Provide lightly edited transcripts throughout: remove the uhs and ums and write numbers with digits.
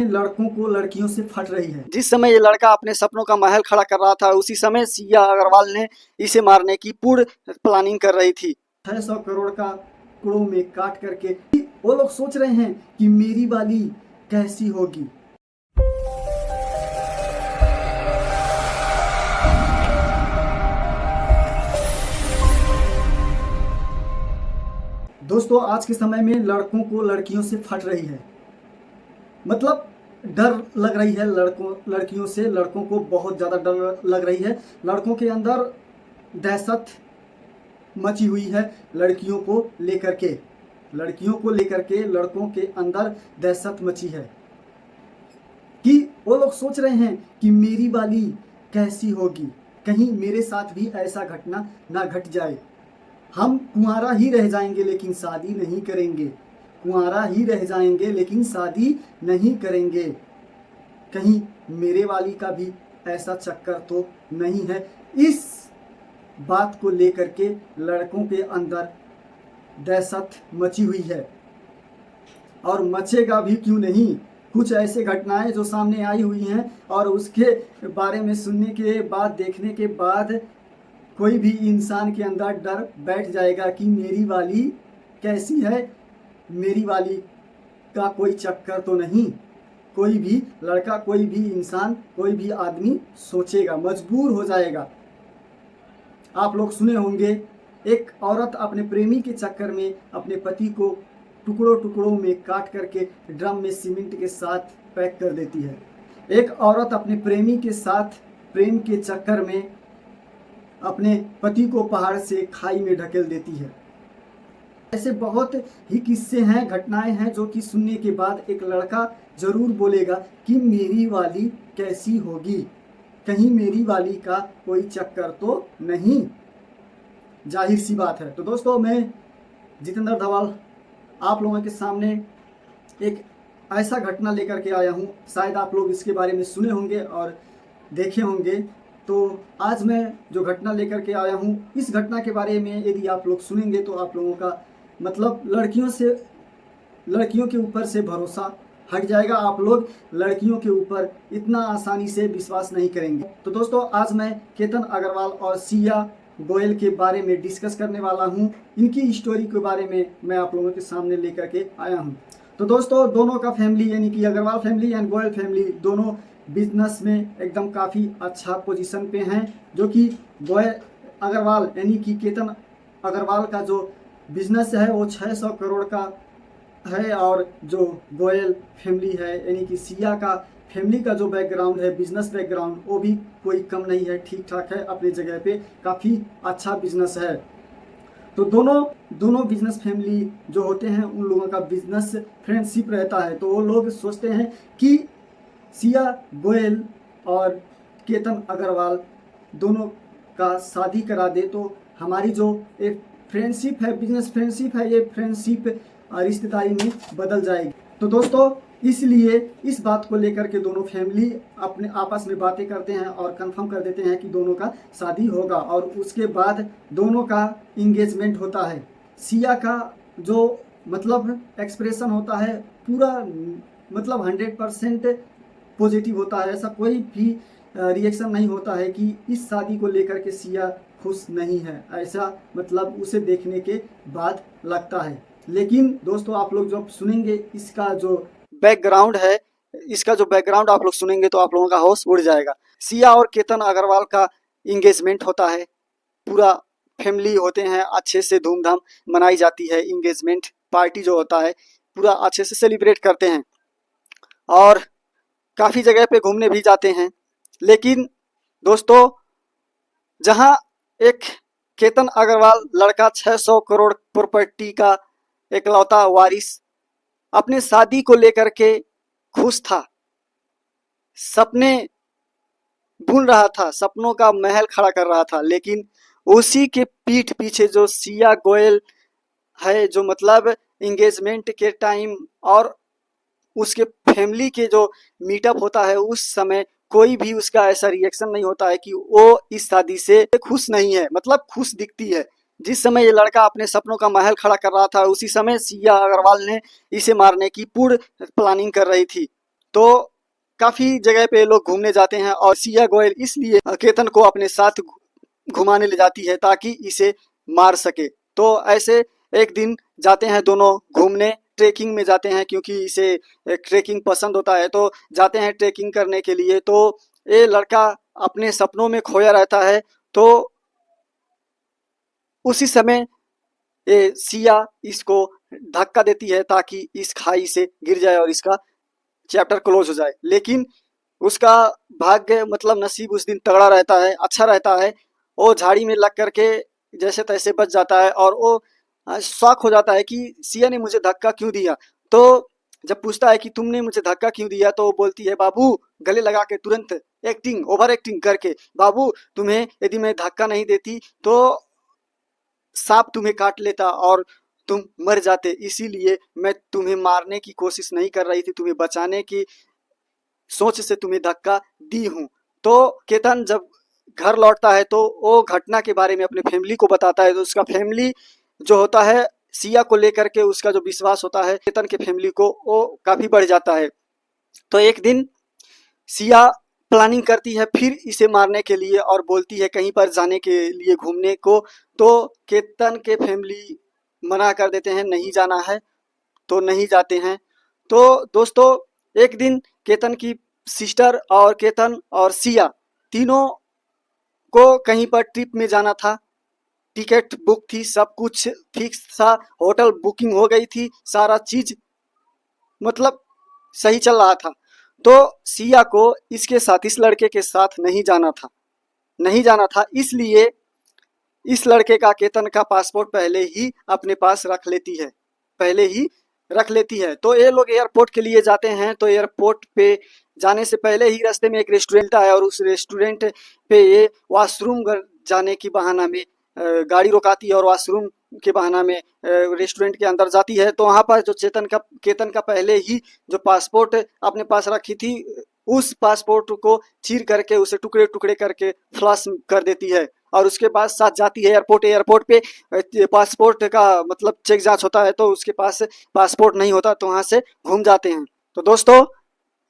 लड़कों को लड़कियों से फट रही है। जिस समय ये लड़का अपने सपनों का महल खड़ा कर रहा था, उसी समय सिया अग्रवाल ने इसे मारने की पूर्ण प्लानिंग कर रही थी। 600 करोड़ का टुकड़ों में काट करके वो लोग सोच रहे हैं कि मेरी वाली कैसी होगी। दोस्तों, आज के समय में लड़कों को लड़कियों से फट रही है, मतलब डर लग रही है। लड़कियों से लड़कों को बहुत ज़्यादा डर लग रही है। लड़कों के अंदर दहशत मची हुई है लड़कियों को लेकर के। लड़कों के अंदर दहशत मची है कि वो लोग सोच रहे हैं कि मेरी वाली कैसी होगी, कहीं मेरे साथ भी ऐसा घटना ना घट जाए। हम कुंवारा ही रह जाएंगे लेकिन शादी नहीं करेंगे। कहीं मेरे वाली का भी ऐसा चक्कर तो नहीं है। इस बात को लेकर के लड़कों के अंदर दहशत मची हुई है, और मचेगा भी क्यों नहीं। कुछ ऐसे घटनाएं जो सामने आई हुई हैं और उसके बारे में सुनने के बाद, देखने के बाद कोई भी इंसान के अंदर डर बैठ जाएगा कि मेरी वाली कैसी है, मेरी वाली का कोई चक्कर तो नहीं। कोई भी लड़का, कोई भी इंसान, कोई भी आदमी सोचेगा, मजबूर हो जाएगा। आप लोग सुने होंगे, एक औरत अपने प्रेमी के चक्कर में अपने पति को टुकड़ों टुकड़ों में काट करके ड्रम में सीमेंट के साथ पैक कर देती है। एक औरत अपने प्रेमी के साथ प्रेम के चक्कर में अपने पति को पहाड़ से खाई में ढकेल देती है। ऐसे बहुत ही किस्से हैं, घटनाएं हैं जो कि सुनने के बाद एक लड़का जरूर बोलेगा कि मेरी वाली कैसी होगी, कहीं मेरी वाली का कोई चक्कर तो नहीं। जाहिर सी बात है। तो दोस्तों, मैं जितेंद्र धवल आप लोगों के सामने एक ऐसा घटना लेकर के आया हूँ। शायद आप लोग इसके बारे में सुने होंगे और देखे होंगे। तो आज मैं जो घटना लेकर के आया हूँ, इस घटना के बारे में यदि आप लोग सुनेंगे तो आप लोगों का मतलब लड़कियों के ऊपर से भरोसा हट जाएगा। आप लोग लड़कियों के ऊपर इतना आसानी से विश्वास नहीं करेंगे। तो दोस्तों, आज मैं केतन अग्रवाल और सिया गोयल के बारे में डिस्कस करने वाला हूं। इनकी स्टोरी के बारे में मैं आप लोगों के सामने लेकर के आया हूं। तो दोस्तों, दोनों का फैमिली यानी कि Agarwal family and Goyal family दोनों बिजनेस में एकदम काफ़ी अच्छा पोजीशन पे हैं। जो कि गोयल अग्रवाल यानी कि केतन अग्रवाल का जो बिजनेस है वो 600 करोड़ का है, और जो गोयल फैमिली है यानी कि सिया का फैमिली का जो बैकग्राउंड है, बिजनेस बैकग्राउंड, वो भी कोई कम नहीं है, ठीक ठाक है, अपनी जगह पे काफ़ी अच्छा बिजनेस है। तो दोनों बिजनेस फैमिली जो होते हैं उन लोगों का बिजनेस फ्रेंडशिप रहता है। तो वो लोग सोचते हैं कि सिया गोयल और केतन अग्रवाल दोनों का शादी करा दे तो हमारी जो एक फ्रेंडशिप है, बिजनेस फ्रेंडशिप है, ये फ्रेंडशिप रिश्तेदारी में बदल जाएगी। तो दोस्तों, इसलिए इस बात को लेकर के दोनों फैमिली अपने आपस में बातें करते हैं और कंफर्म कर देते हैं कि दोनों का शादी होगा, और उसके बाद दोनों का इंगेजमेंट होता है। सिया का जो मतलब एक्सप्रेशन होता है पूरा मतलब 100% पॉजिटिव होता है। ऐसा कोई भी रिएक्शन नहीं होता है कि इस शादी को लेकर के सिया खुश नहीं है, ऐसा मतलब उसे देखने के बाद लगता है। लेकिन दोस्तों, आप लोग जब सुनेंगे इसका जो बैकग्राउंड आप लोग सुनेंगे तो आप लोगों का होश उड़ जाएगा। सिया और केतन अग्रवाल का इंगेजमेंट होता है, पूरा फैमिली होते हैं, अच्छे से धूमधाम मनाई जाती है। इंगेजमेंट पार्टी जो होता है पूरा अच्छे से सेलिब्रेट करते हैं और काफ़ी जगह पे घूमने भी जाते हैं। लेकिन दोस्तों, जहां एक केतन अग्रवाल लड़का 600 करोड़ प्रॉपर्टी का एकलौता वारिस अपने शादी को लेकर के खुश था, सपने बुन रहा था, सपनों का महल खड़ा कर रहा था, लेकिन उसी के पीठ पीछे जो सिया गोयल है, जो मतलब एंगेजमेंट के टाइम और उसके फैमिली के जो मीटअप होता है उस समय कोई भी उसका ऐसा रिएक्शन नहीं होता है कि वो इस शादी से खुश नहीं है, मतलब खुश दिखती है। जिस समय ये लड़का अपने सपनों का महल खड़ा कर रहा था, उसी समय सिया अग्रवाल ने इसे मारने की पूर्ण प्लानिंग कर रही थी। तो काफी जगह पे लोग घूमने जाते हैं और सिया गोयल इसलिए केतन को अपने साथ घुमाने ले जाती है ताकि इसे मार सके। तो ऐसे एक दिन जाते हैं दोनों घूमने, ट्रेकिंग में जाते हैं क्योंकि इसे ट्रेकिंग पसंद होता है। तो जाते हैं ट्रेकिंग करने के लिए। तो ये लड़का अपने सपनों में खोया रहता है। तो उसी समय ये सिया इसको धक्का देती है ताकि इस खाई से गिर जाए और इसका चैप्टर क्लोज हो जाए। लेकिन उसका भाग्य मतलब नसीब उस दिन तगड़ा रहता है, अच्छा रहता है। वो झाड़ी में लग करके जैसे तैसे बच जाता है और वो शॉक हो जाता है कि सिया ने मुझे धक्का क्यों दिया। तो जब पूछता है कि तुमने मुझे धक्का क्यों दिया, तो वो बोलती है बाबू, गले लगा के तुरंत एक्टिंग, ओवर एक्टिंग करके, बाबू तुम्हें यदि मैं धक्का नहीं देती तो सांप तुम्हें काट लेता और तुम मर जाते, इसीलिए मैं तुम्हें मारने की कोशिश नहीं कर रही थी, तुम्हें बचाने की सोच से तुम्हें धक्का दी हूँ। तो केतन जब घर लौटता है तो वो घटना के बारे में अपने फैमिली को बताता है। तो उसका फैमिली जो होता है सिया को लेकर के, उसका जो विश्वास होता है केतन के फैमिली को, वो काफी बढ़ जाता है। तो एक दिन सिया प्लानिंग करती है फिर इसे मारने के लिए और बोलती है कहीं पर जाने के लिए घूमने को। तो केतन के फैमिली मना कर देते हैं, नहीं जाना है, तो नहीं जाते हैं। तो दोस्तों एक दिन केतन की सिस्टर और केतन और सिया तीनों को कहीं पर ट्रिप में जाना था। टिकट बुक थी, सब कुछ फिक्स था, होटल बुकिंग हो गई थी, सारा चीज मतलब सही चल रहा था। तो सिया को इसके साथ, इस लड़के के साथ नहीं जाना था, नहीं जाना था। इसलिए इस लड़के का, केतन का पासपोर्ट पहले ही अपने पास रख लेती है, पहले ही रख लेती है। तो ये लोग एयरपोर्ट के लिए जाते हैं। तो एयरपोर्ट पे जाने से पहले ही रास्ते में एक रेस्टोरेंट है और उस रेस्टोरेंट पे ये वॉशरूम जाने की बहाना में गाड़ी रोकाती है और वॉशरूम के बहाना में रेस्टोरेंट के अंदर जाती है। तो वहाँ पर जो केतन का पहले ही जो पासपोर्ट अपने पास रखी थी, उस पासपोर्ट को चीर करके उसे टुकड़े टुकड़े करके फ्लश कर देती है और उसके बाद साथ जाती है एयरपोर्ट। एयरपोर्ट पे पासपोर्ट का मतलब चेक जांच होता है, तो उसके पास पासपोर्ट नहीं होता, तो वहां से घूम जाते हैं। तो दोस्तों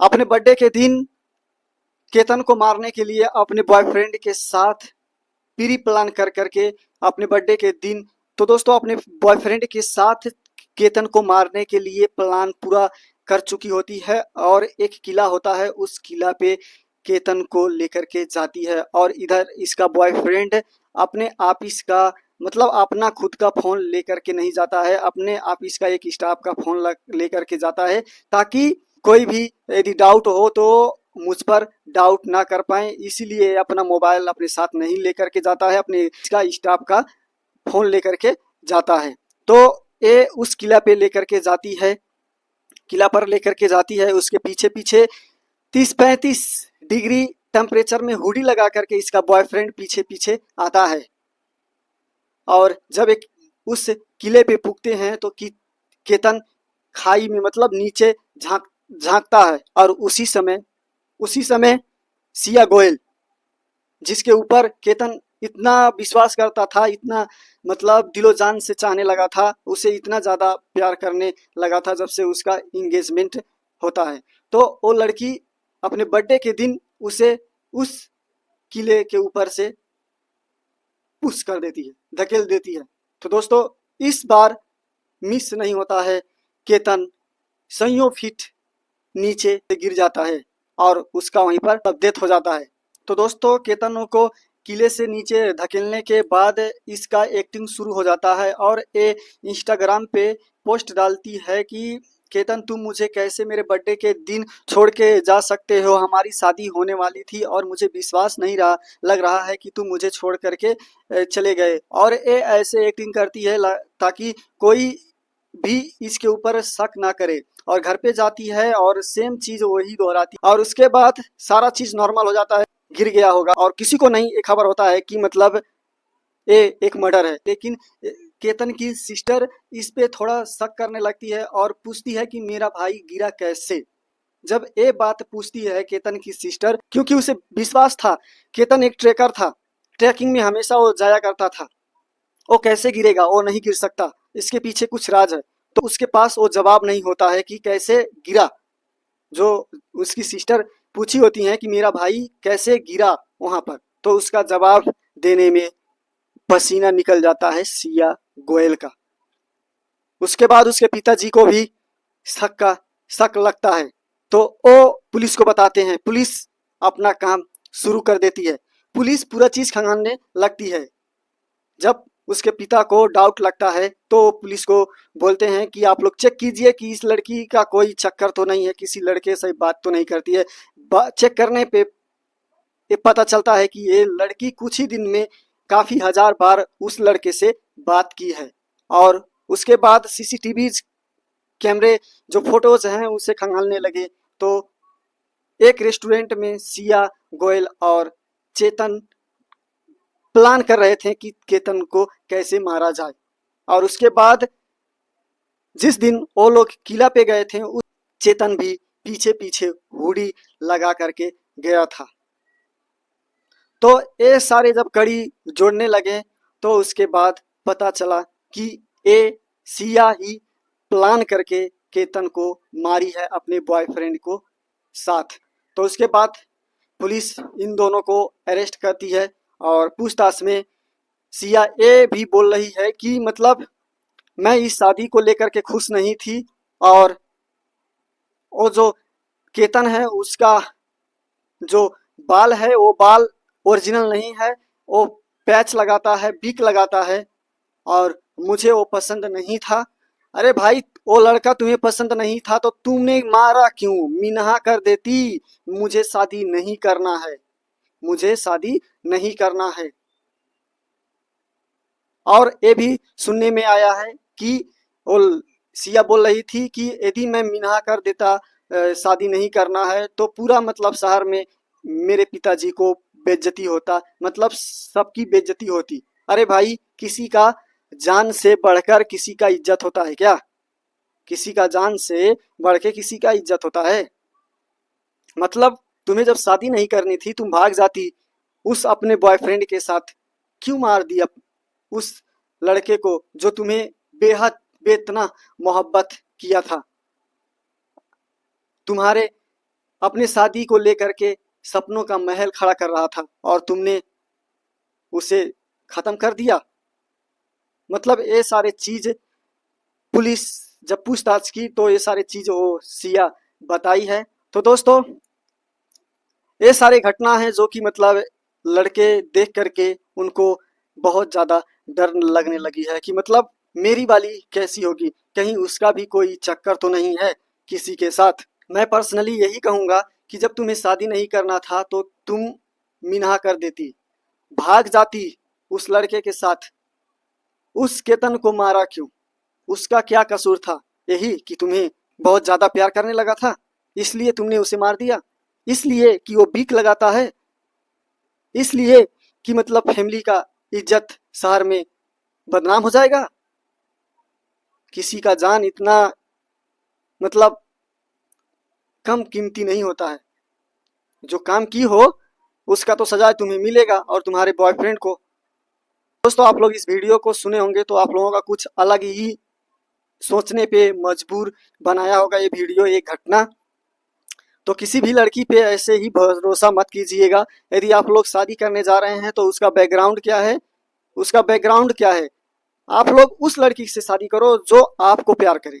अपने बर्थडे के दिन केतन को मारने के लिए अपने बॉयफ्रेंड के साथ प्री प्लान कर करके अपने बर्थडे के दिन, तो दोस्तों अपने बॉयफ्रेंड के साथ केतन को मारने के लिए प्लान पूरा कर चुकी होती है और एक किला होता है, उस किला पे केतन को लेकर के जाती है। और इधर इसका बॉयफ्रेंड अपने ऑफिस का मतलब अपना खुद का फोन लेकर के नहीं जाता है, अपने ऑफिस का एक स्टाफ का फोन लेकर के जाता है ताकि कोई भी यदि डाउट हो तो मुझ पर डाउट ना कर पाए। इसीलिए अपना मोबाइल अपने साथ नहीं लेकर के जाता है, अपने इसका स्टाफ का फोन लेकर के जाता है। तो ये उस किला पे लेकर के जाती है, किला पर लेकर के जाती है। उसके पीछे पीछे 30-35 डिग्री टेम्परेचर में हुडी लगा करके इसका बॉयफ्रेंड पीछे पीछे आता है। और जब एक उस किले पे पुगते हैं तो केतन खाई में मतलब नीचे झांकता है और उसी समय सिया गोयल, जिसके ऊपर केतन इतना विश्वास करता था, इतना मतलब दिलो जान से चाहने लगा था, उसे इतना ज्यादा प्यार करने लगा था जब से उसका एंगेजमेंट होता है। तो वो लड़की अपने बर्थडे के दिन उसे उस किले के ऊपर से पुश कर देती है, धकेल देती है। तो दोस्तों इस बार मिस नहीं होता है, केतन सैयों फीट नीचे गिर जाता है और उसका वहीं पर डेथ हो जाता है। तो दोस्तों केतन को किले से नीचे धकेलने के बाद इसका एक्टिंग शुरू हो जाता है और ये इंस्टाग्राम पे पोस्ट डालती है कि केतन तुम मुझे कैसे मेरे बर्थडे के दिन छोड़ के जा सकते हो, हमारी शादी होने वाली थी और मुझे विश्वास नहीं लग रहा है कि तुम मुझे छोड़ करके चले गए। और ये ऐसे एक्टिंग करती है ताकि कोई भी इसके ऊपर शक ना करे। और घर पे जाती है और सेम चीज वही दोहराती है और उसके बाद सारा चीज नॉर्मल हो जाता है, गिर गया होगा और किसी को नहीं ये खबर होता है कि मतलब ये एक मर्डर है। लेकिन केतन की सिस्टर इस पे थोड़ा शक करने लगती है और पूछती है कि मेरा भाई गिरा कैसे। जब ये बात पूछती है केतन की सिस्टर, क्योंकि उसे विश्वास था केतन एक ट्रेकर था, ट्रैकिंग में हमेशा वो जाया करता था, वो कैसे गिरेगा, वो नहीं गिर सकता, इसके पीछे कुछ राज है। तो उसके पास वो जवाब नहीं होता है कि कैसे गिरा। जो उसकी सिस्टर पूछी होती हैं कि मेरा भाई कैसे गिरा वहां पर, तो उसका जवाब देने में पसीना निकल जाता है सिया गोयल का। उसके बाद उसके पिताजी को भी शक लगता है, तो वो पुलिस को बताते हैं। पुलिस अपना काम शुरू कर देती है। पुलिस पूरा चीज खंगालने लगती है। जब उसके पिता को डाउट लगता है तो पुलिस को बोलते हैं कि आप लोग चेक कीजिए कि इस लड़की का कोई चक्कर तो नहीं है, किसी लड़के से बात तो नहीं करती है। चेक करने पे ये पता चलता है कि ये लड़की कुछ ही दिन में काफी हजार बार उस लड़के से बात की है। और उसके बाद सीसीटीवी कैमरे जो फोटोज हैं उसे खंगालने लगे, तो एक रेस्टोरेंट में सिया गोयल और चेतन प्लान कर रहे थे कि केतन को कैसे मारा जाए। और उसके बाद जिस दिन वो लोग किला पे गए थे, उस चेतन भी पीछे पीछे हुडी लगा करके गया था। तो ये सारे जब कड़ी जोड़ने लगे तो उसके बाद पता चला कि ये सिया ही प्लान करके केतन को मारी है अपने बॉयफ्रेंड को साथ। तो उसके बाद पुलिस इन दोनों को अरेस्ट करती है और पूछताछ में सिया ये भी बोल रही है कि मतलब मैं इस शादी को लेकर के खुश नहीं थी, और वो जो केतन है उसका जो बाल है वो बाल ओरिजिनल नहीं है, वो पैच लगाता है, बिक लगाता है, और मुझे वो पसंद नहीं था। अरे भाई, वो लड़का तुम्हें पसंद नहीं था तो तुमने मारा क्यों? मिन्हा कर देती, मुझे शादी नहीं करना है, मुझे शादी नहीं करना है। और ये भी सुनने में आया है कि वो सिया बोल रही थी कि यदि मैं मिन्हा कर देता, शादी नहीं करना है, तो पूरा मतलब शहर में मेरे पिताजी को बेइज्जती होता, मतलब सबकी बेइज्जती होती। अरे भाई, किसी का जान से बढ़कर किसी का इज्जत होता है क्या? किसी का जान से बढ़ के किसी का इज्जत होता है? मतलब तुम्हें जब शादी नहीं करनी थी तुम भाग जाती उस अपने बॉयफ्रेंड के साथ। क्यों मार दिया उस लड़के को जो तुम्हें बेहद बेतना मोहब्बत किया था, तुम्हारे अपने शादी को लेकर के सपनों का महल खड़ा कर रहा था, और तुमने उसे खत्म कर दिया। मतलब ये सारे चीज पुलिस जब पूछताछ की तो ये सारी चीज वो सिया बताई है। तो दोस्तों, ये सारी घटना है जो कि मतलब लड़के देख करके उनको बहुत ज्यादा डर लगने लगी है कि मतलब मेरी वाली कैसी होगी, कहीं उसका भी कोई चक्कर तो नहीं है किसी के साथ। मैं पर्सनली यही कहूंगा कि जब तुम्हें शादी नहीं करना था तो तुम मिन्हा कर देती, भाग जाती उस लड़के के साथ। उस केतन को मारा क्यों? उसका क्या कसूर था? यही कि तुम्हें बहुत ज्यादा प्यार करने लगा था, इसलिए तुमने उसे मार दिया? इसलिए कि वो बीक लगाता है? इसलिए कि मतलब फैमिली का इज्जत शहर में बदनाम हो जाएगा? किसी का जान इतना मतलब कम कीमती नहीं होता है। जो काम की हो उसका तो सजा तुम्हें मिलेगा और तुम्हारे बॉयफ्रेंड को। दोस्तों, आप लोग इस वीडियो को सुने होंगे तो आप लोगों का कुछ अलग ही सोचने पे मजबूर बनाया होगा ये वीडियो, ये घटना। तो किसी भी लड़की पे ऐसे ही भरोसा मत कीजिएगा। यदि आप लोग शादी करने जा रहे हैं तो उसका बैकग्राउंड क्या है, उसका बैकग्राउंड क्या है। आप लोग उस लड़की से शादी करो जो आपको प्यार करे।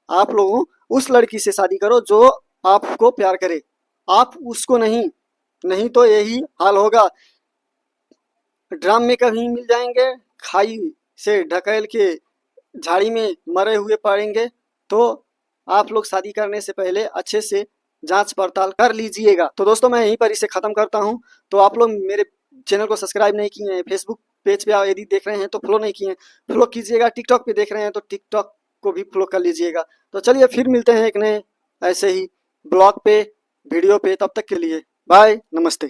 आप लोग उस लड़की से शादी करो जो आपको प्यार करे, आप उसको नहीं। नहीं तो यही हाल होगा, ड्राम में कहीं मिल जाएंगे, खाई से ढकेल के झाड़ी में मरे हुए पड़ेंगे। तो आप लोग शादी करने से पहले अच्छे से जांच पड़ताल कर लीजिएगा। तो दोस्तों, मैं यहीं पर इसे खत्म करता हूं। तो आप लोग मेरे चैनल को सब्सक्राइब नहीं किए हैं, फेसबुक पेज पे यदि देख रहे हैं तो फॉलो नहीं किए हैं, फॉलो कीजिएगा। टिकटॉक पे देख रहे हैं तो टिकटॉक को भी फॉलो कर लीजिएगा। तो चलिए फिर मिलते हैं एक नए ऐसे ही ब्लॉग पे, वीडियो पे। तब तक के लिए बाय, नमस्ते।